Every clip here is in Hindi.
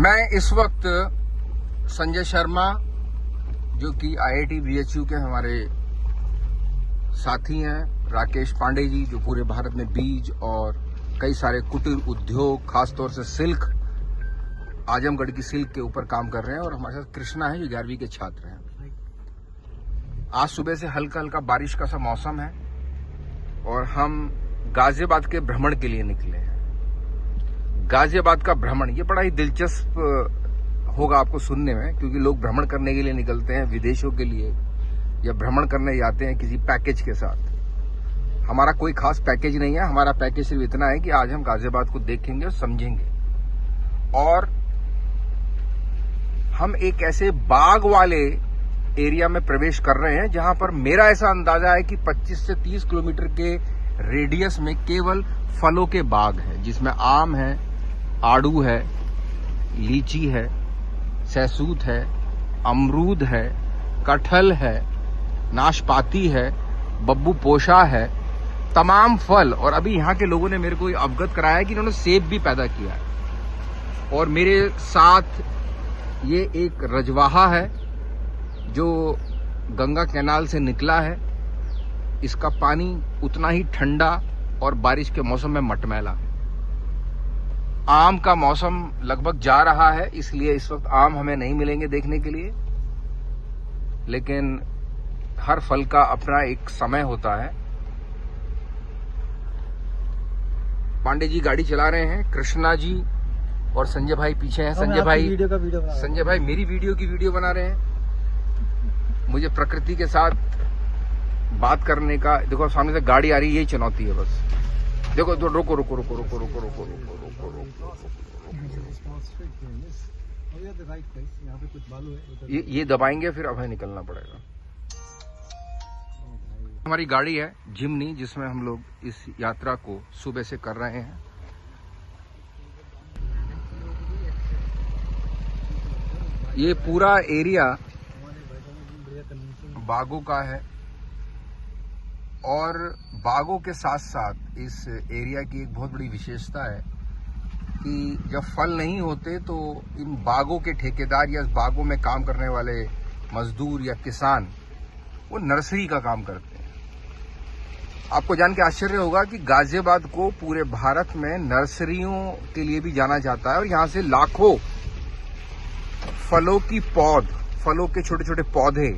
मैं इस वक्त संजय शर्मा जो कि IIT BHU के हमारे साथी हैं, राकेश पांडे जी जो पूरे भारत में बीज और कई सारे कुटीर उद्योग खासतौर से सिल्क, आजमगढ़ की सिल्क के ऊपर काम कर रहे हैं, और हमारे साथ कृष्णा है जो 11वीं के छात्र हैं। आज सुबह से हल्का हल्का बारिश का सा मौसम है और हम गाजियाबाद के भ्रमण के लिए निकले हैं। गाजियाबाद का भ्रमण ये बड़ा ही दिलचस्प होगा आपको सुनने में, क्योंकि लोग भ्रमण करने के लिए निकलते हैं विदेशों के लिए या भ्रमण करने जाते हैं किसी पैकेज के साथ। हमारा कोई खास पैकेज नहीं है, हमारा पैकेज सिर्फ इतना है कि आज हम गाजियाबाद को देखेंगे और समझेंगे। और हम एक ऐसे बाग वाले एरिया में प्रवेश कर रहे हैं जहां पर मेरा ऐसा अंदाजा है कि 25 से 30 किलोमीटर के रेडियस में केवल फलों के बाग हैं, जिसमें आम है, आड़ू है, लीची है, सहसूत है, अमरूद है, कटहल है, नाशपाती है, बब्बू पोशा है, तमाम फल। और अभी यहाँ के लोगों ने मेरे को अवगत कराया है कि इन्होंने सेब भी पैदा किया है। और मेरे साथ ये एक रजवाहा है जो गंगा कैनाल से निकला है। इसका पानी उतना ही ठंडा और बारिश के मौसम में मटमैला है। आम का मौसम लगभग जा रहा है, इसलिए इस वक्त आम हमें नहीं मिलेंगे देखने के लिए, लेकिन हर फल का अपना एक समय होता है। पांडे जी गाड़ी चला रहे हैं, कृष्णा जी और संजय भाई पीछे हैं। संजय भाई मेरी वीडियो की वीडियो बना रहे हैं। मुझे प्रकृति के साथ बात करने का, देखो सामने से गाड़ी आ रही है, यही चुनौती है बस। देखो तो रुको रुको रुको रुको रुको रुको रुको रुको रुको, ये दबाएंगे फिर अब निकलना पड़ेगा। हमारी गाड़ी है जिमनी, जिसमें हम लोग इस यात्रा को सुबह से कर रहे हैं। ये पूरा एरिया बागों का है, और बागों के साथ साथ इस एरिया की एक बहुत बड़ी विशेषता है कि जब फल नहीं होते तो इन बागों के ठेकेदार या बागों में काम करने वाले मजदूर या किसान वो नर्सरी का काम करते हैं। आपको जान के आश्चर्य होगा कि गाजियाबाद को पूरे भारत में नर्सरियों के लिए भी जाना जाता है, और यहाँ से लाखों फलों के छोटे छोटे पौधे,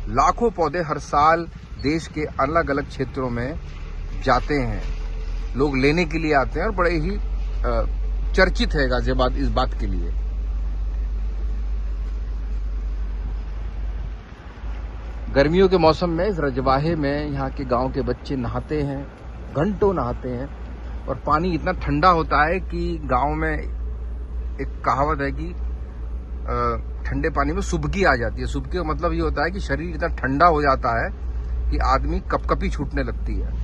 लाखों पौधे हर साल देश के अलग अलग क्षेत्रों में जाते हैं। लोग लेने के लिए आते हैं, और बड़े ही चर्चित है गाजियाबाद इस बात के लिए। गर्मियों के मौसम में इस रजवाहे में यहाँ के गांव के बच्चे नहाते हैं, घंटों नहाते हैं, और पानी इतना ठंडा होता है कि गांव में एक कहावत है कि ठंडे पानी में सुबकी आ जाती है। सुबकी का मतलब ये होता है कि शरीर इतना ठंडा हो जाता है कि आदमी कपकपी छूटने लगती है।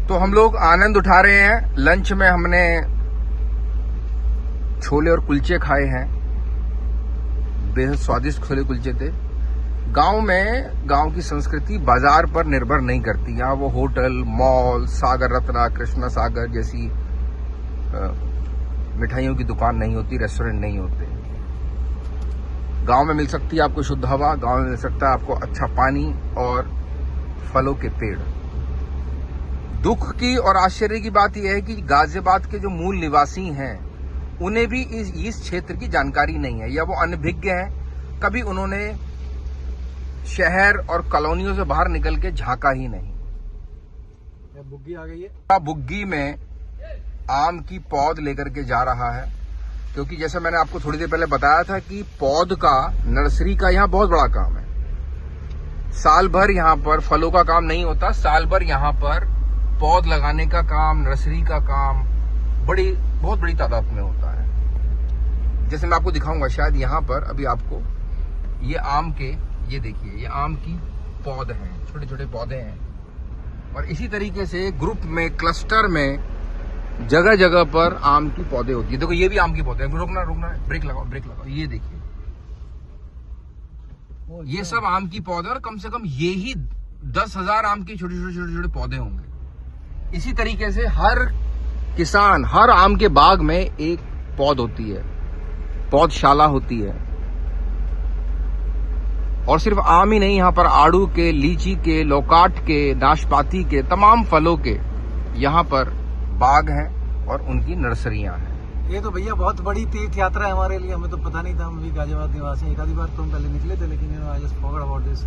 तो हम लोग आनंद उठा रहे हैं। लंच में हमने छोले और कुलचे खाए हैं, बेहद स्वादिष्ट छोले कुलचे थे। गांव की संस्कृति बाजार पर निर्भर नहीं करती। यहाँ वो होटल, मॉल, सागर रत्ना, कृष्णा सागर जैसी मिठाइयों की दुकान नहीं होती, रेस्टोरेंट नहीं होते। गांव में मिल सकती है आपको शुद्ध हवा, गांव में मिल सकता है आपको अच्छा पानी और फलों के पेड़। दुख की और आश्चर्य की बात यह है कि गाजियाबाद के जो मूल निवासी हैं उन्हें भी इस क्षेत्र की जानकारी नहीं है, या वो अनभिज्ञ हैं। कभी उन्होंने शहर और कॉलोनियों से बाहर निकल के झांका ही नहीं। बुग्गी आ गई है। बुग्गी में आम की पौध लेकर के जा रहा है, क्योंकि जैसे मैंने आपको थोड़ी देर पहले बताया था कि पौध का, नर्सरी का यहाँ बहुत बड़ा काम है। साल भर यहाँ पर फलों का काम नहीं होता, साल भर यहाँ पर पौध लगाने का काम, नर्सरी का काम बहुत बड़ी तादाद में होता है। जैसे मैं आपको दिखाऊंगा शायद यहाँ पर अभी आपको ये देखिए, ये आम की पौध हैं, छोटे छोटे पौधे हैं, और इसी तरीके से ग्रुप में, क्लस्टर में जगह जगह पर आम की पौधे होती है। देखो ये भी आम की पौधे हैं। रुकना है, ब्रेक लगाओ। ये देखिए, ये सब आम की पौधे, और कम से कम ये ही 10,000 आम के छोटे छोटे पौधे होंगे। इसी तरीके से हर किसान, हर आम के बाग में एक पौध होती है, पौधशाला होती है। और सिर्फ आम ही नहीं, यहाँ पर आड़ू के, लीची के, लौकाट के, नाशपाती के, तमाम फलों के यहाँ पर बाग हैं और उनकी नर्सरियां हैं। ये तो भैया बहुत बड़ी तीर्थ यात्रा है हमारे लिए, हमें तो पता नहीं था। हम भी गाजियाबाद निवासी हैं, एक आधी बार तो हम पहले निकले थे, लेकिन I just forgot about this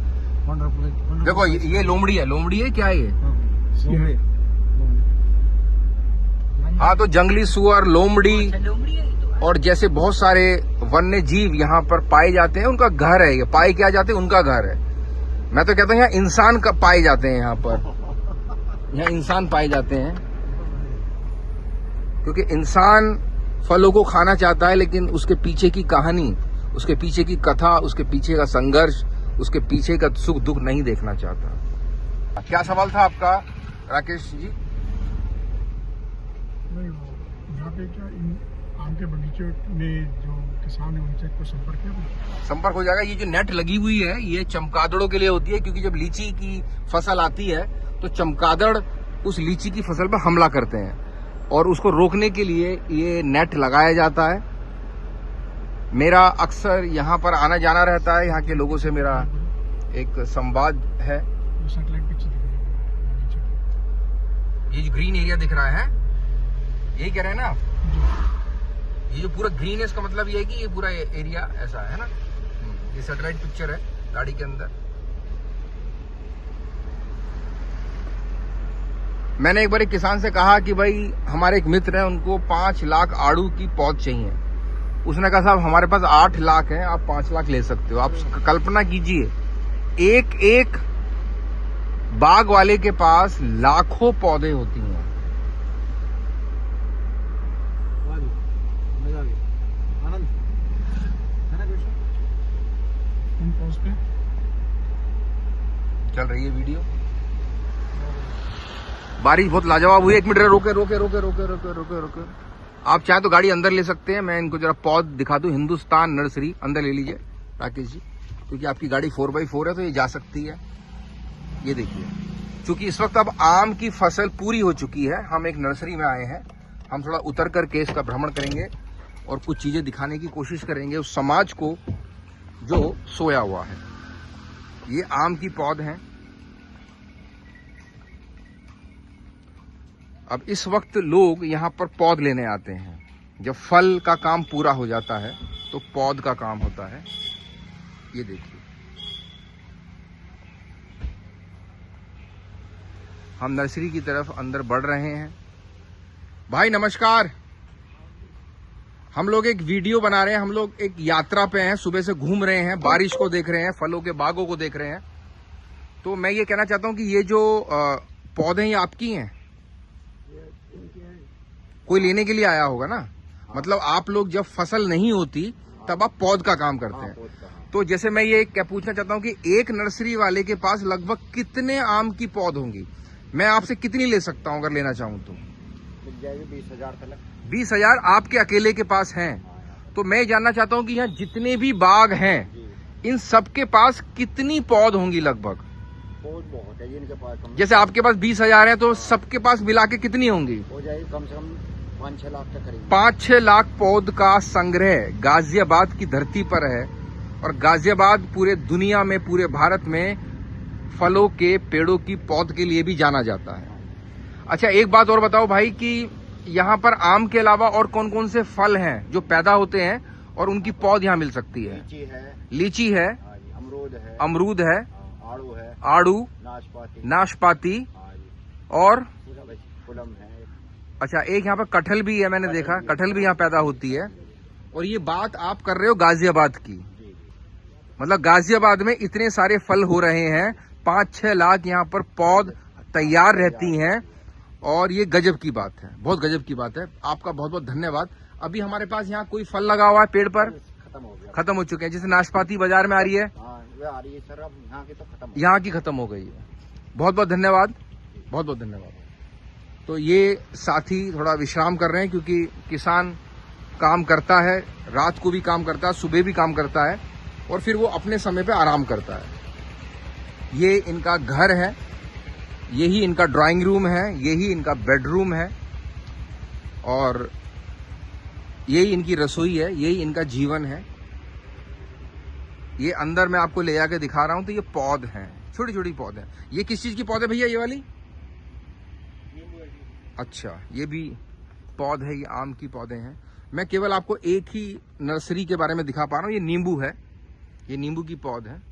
wonderful. देखो ये लोमड़ी है। लोमड़ी है क्या है ये? हाँ, तो जंगली सुअर, लोमड़ी और जैसे बहुत सारे वन्य जीव यहाँ पर पाए जाते हैं, उनका घर है ये। पाए क्या जाते हैं, उनका घर है। मैं तो कहता हूँ यहाँ इंसान का पाए जाते हैं, यहाँ पर यहाँ इंसान पाए जाते हैं, क्योंकि इंसान फलों को खाना चाहता है, लेकिन उसके पीछे की कहानी, उसके पीछे की कथा, उसके पीछे का संघर्ष, उसके पीछे का सुख दुख नहीं देखना चाहता। क्या सवाल था आपका राकेश जी? यहाँ पे क्या इन आम के बगीचे में जो किसान है उनसे कोई संपर्क है? संपर्क हो जाएगा। ये जो नेट लगी हुई है ये चमगादड़ों के लिए होती है, क्योंकि जब लीची की फसल आती है तो चमगादड़ उस लीची की फसल पर हमला करते हैं, और उसको रोकने के लिए ये नेट लगाया जाता है। मेरा अक्सर यहाँ पर आना जाना रहता है, यहाँ के लोगों से मेरा एक संवाद है। सैटेलाइट पिक्चर दिख रही है, ये जो ग्रीन एरिया दिख रहा है, यही कह रहे हैं ना आप? ये जो पूरा ग्रीन है, इसका मतलब ये है कि ये पूरा एरिया ऐसा है ना। ये सैटेलाइट पिक्चर है गाड़ी के अंदर। मैंने एक बार एक किसान से कहा कि भाई हमारे एक मित्र हैं, उनको 5 लाख आड़ू की पौध चाहिए। उसने कहा साहब हमारे पास 8 लाख हैं, आप 5 लाख ले सकते हो। आप कल्पना कीजिए, एक एक बाग वाले के पास लाखों पौधे होती हैं। आनंद है ना कृष्ण? उन पौध पे चल रही है वीडियो। बारिश बहुत लाजवाब हुई। 1 मिनट रोके रोके रोके रोके रोके रोके रोके। आप चाहे तो गाड़ी अंदर ले सकते हैं। मैं इनको जरा पौध दिखा दूं। हिंदुस्तान नर्सरी अंदर ले लीजिए राकेश जी, क्योंकि आपकी गाड़ी 4x4 है तो ये जा सकती है। ये देखिए, क्योंकि इस वक्त अब आम की फसल पूरी हो चुकी है, हम एक नर्सरी में आए हैं। हम थोड़ा उतर करके इसका भ्रमण करेंगे और कुछ चीजें दिखाने की कोशिश करेंगे उस समाज को जो सोया हुआ है। ये आम की पौध हैं। अब इस वक्त लोग यहाँ पर पौध लेने आते हैं। जब फल का काम पूरा हो जाता है तो पौध का काम होता है। ये देखिए, हम नर्सरी की तरफ अंदर बढ़ रहे हैं। भाई नमस्कार। हम लोग एक वीडियो बना रहे हैं। हम लोग एक यात्रा पे हैं, सुबह से घूम रहे हैं, बारिश को देख रहे हैं, फलों के बागों को देख रहे हैं। तो मैं ये कहना चाहता हूँ कि ये जो पौधे ये आपकी हैं? कोई लेने के लिए आया होगा ना। मतलब आप लोग जब फसल नहीं होती तब आप पौध का काम करते हैं। तो जैसे मैं ये क्या पूछना चाहता हूँ कि एक नर्सरी वाले के पास लगभग कितने आम की पौध होंगी? मैं आपसे कितनी ले सकता हूँ अगर लेना चाहूँ तो? 20,000 तक। 20,000 आपके अकेले के पास हैं। तो मैं जानना चाहता हूँ कि यहाँ जितने भी बाग हैं इन सबके पास कितनी पौध होंगी लगभग? पौध बहुत है इनके पास। जैसे आपके पास 20,000 है तो सबके पास मिला के कितनी होंगी? हो जाएगी कम से कम 5-6 लाख तक करीब। 5-6 लाख पौध का संग्रह गाजियाबाद की धरती पर है। और गाजियाबाद पूरे दुनिया में, पूरे भारत में फलों के पेड़ों की पौध के लिए भी जाना जाता है। अच्छा, एक बात और बताओ भाई कि यहाँ पर आम के अलावा और कौन कौन से फल हैं जो पैदा होते हैं और उनकी पौध यहाँ मिल सकती है? लीची है, अमरूद है, आड़ू, नाशपाती और फुलम है। अच्छा, एक यहाँ पर कटहल भी है, मैंने देखा कटहल भी यहाँ पैदा होती है। और ये बात आप कर रहे हो गाजियाबाद की। मतलब गाजियाबाद में इतने सारे फल हो रहे हैं, 5-6 लाख यहाँ पर पौध तैयार रहती हैं। और ये गजब की बात है, बहुत गजब की बात है। आपका बहुत बहुत धन्यवाद। अभी हमारे पास यहाँ कोई फल लगा हुआ है पेड़ पर? खत्म हो चुके हैं। जैसे नाशपाती बाजार में आ रही है, आ रही है सर, अब यहाँ की तो खत्म, यहाँ की खत्म हो गई है। बहुत बहुत धन्यवाद, बहुत बहुत धन्यवाद। तो ये साथी थोड़ा विश्राम कर रहे हैं, क्योंकि किसान काम करता है, रात को भी काम करता है, सुबह भी काम करता है और फिर वो अपने समय पे आराम करता है। ये इनका घर है, यही इनका ड्राइंग रूम है, यही इनका बेडरूम है और यही इनकी रसोई है, यही इनका जीवन है। ये अंदर मैं आपको ले जाके दिखा रहा हूं तो ये पौध हैं, छोटी छोटी पौध हैं। ये किस चीज की पौध है भैया ये वाली? अच्छा, ये भी पौध है, ये आम की पौधे हैं। मैं केवल आपको एक ही नर्सरी के बारे में दिखा पा रहा हूँ, ये नींबू है, ये नींबू की पौध है।